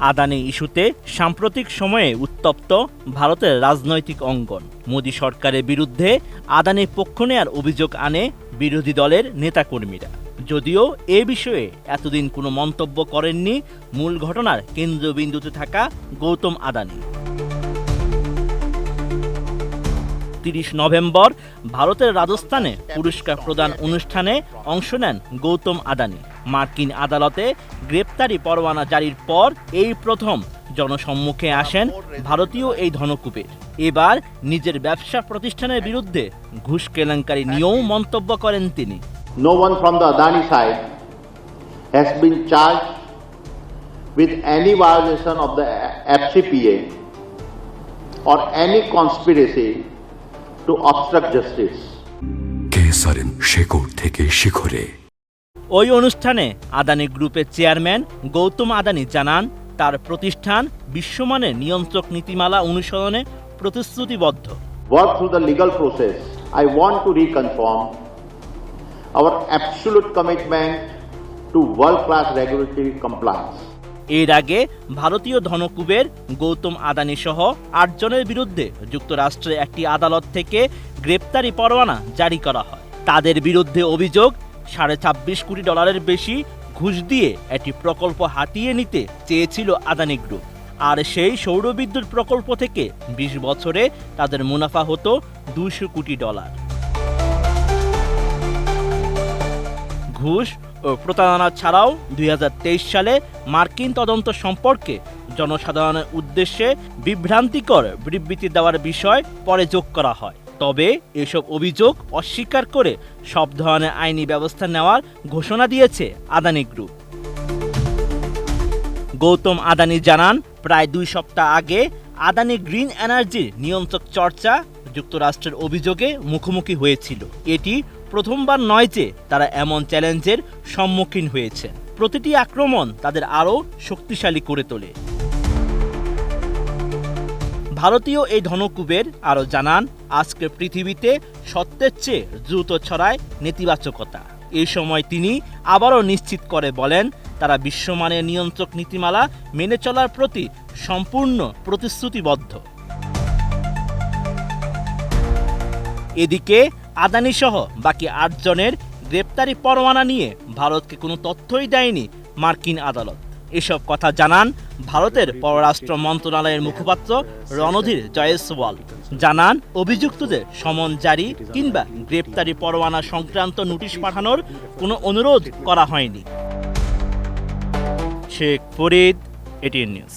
আদানি ইস্যুতে সাম্প্রতিক সময়ে উত্তপ্ত ভারতের রাজনৈতিক অঙ্গন। মোদি সরকারের বিরুদ্ধে আদানির পক্ষ নেয়ার অভিযোগ আনে বিরোধী দলের নেতাকর্মীরা। যদিও এ বিষয়ে এতদিন কোনো মন্তব্য করেননি মূল ঘটনার কেন্দ্রবিন্দুতে থাকা গৌতম আদানি। ৩০ নভেম্বর ভারতের রাজস্থানে পুরস্কার প্রদান অনুষ্ঠানে অংশ নেন গৌতম আদানি। মার্কিন আদালতে গ্রেপ্তারি পরোয়ানা জারির পর এই প্রথম জনসম্মুখে আসেন ভারতীয় এই ধনকুবের। এবার নিজের ব্যবসা প্রতিষ্ঠানের বিরুদ্ধে ঘুষ কেলেঙ্কারি নিয়েও মন্তব্য করেন তিনি। No one from the Adani side has been charged with any violation of the FCPA or any conspiracy to obstruct justice. কেসারেন শেকড় থেকে শিখরে। ওই অনুষ্ঠানে আদানি গ্রুপের চেয়ারম্যান গৌতম আদানি জানান, তার প্রতিষ্ঠান বিশ্বমানের নিয়ন্ত্রক নীতিমালা অনুসরণে প্রতিশ্রুতিবদ্ধ। Work through the legal process. I want to reconfirm our absolute commitment to world-class regulatory compliance. এর আগে ভারতীয় ধনকুবের গৌতম আদানি সহ ৮ জনের বিরুদ্ধে যুক্তরাষ্ট্রের একটি আদালত থেকে গ্রেপ্তারি পরোয়ানা জারি করা হয়। তাদের বিরুদ্ধে অভিযোগ, $26.৫ কোটি বেশি ঘুষ দিয়ে একটি প্রকল্প হাতিয়ে নিতে চেয়েছিল আদানি গ্রুপ। আর সেই সৌরবিদ্যুৎ প্রকল্প থেকে ২০ বছরে তাদের মুনাফা হতো $২০০ কোটি। ঘুষ ও প্রতারণা ছাড়াও ২০২৩ সালে মার্কিন তদন্ত সম্পর্কে জনসাধারণের উদ্দেশ্যে বিভ্রান্তিকর বিবৃতি দেওয়ার বিষয় পরে যোগ করা হয়। তবে এসব অভিযোগ অস্বীকার করে সব ধরনের আইনি ব্যবস্থা নেওয়ার ঘোষণা দিয়েছে আদানি গ্রুপ। গৌতম আদানি জানান, প্রায় ২ সপ্তাহ আগে আদানি গ্রিন এনার্জির নিয়ন্ত্রক চর্চা যুক্তরাষ্ট্রের অভিযোগে মুখোমুখি হয়েছিল। এটি প্রথমবার নয় যে তারা এমন চ্যালেঞ্জের সম্মুখীন হয়েছে। প্রতিটি আক্রমণ তাদের আরও শক্তিশালী করে তোলে। ভারতীয় এই ধনকুবের আরও জানান, আজকের পৃথিবীতে সত্যের চেয়ে দ্রুত ছড়ায় নেতিবাচকতা। এই সময় তিনি আবারও নিশ্চিত করে বলেন, তারা বিশ্বমানের নিয়ন্ত্রক নীতিমালা মেনে চলার প্রতি সম্পূর্ণ প্রতিশ্রুতিবদ্ধ। এদিকে আদানি সহ বাকি ৮ জনের গ্রেপ্তারি পরোয়ানা নিয়ে ভারতকে কোনো তথ্যই দেয়নি মার্কিন আদালত। এসব কথা জানান ভারতের পররাষ্ট্র মন্ত্রণালয়ের মুখপাত্র রণধীর জয়সওয়াল। জানান, অভিযুক্তদের সমন জারি কিংবা গ্রেপ্তারি পরোয়ানা সংক্রান্ত নোটিশ পাঠানোর কোনো অনুরোধ করা হয়নি। Sheikh Farid, ATN news.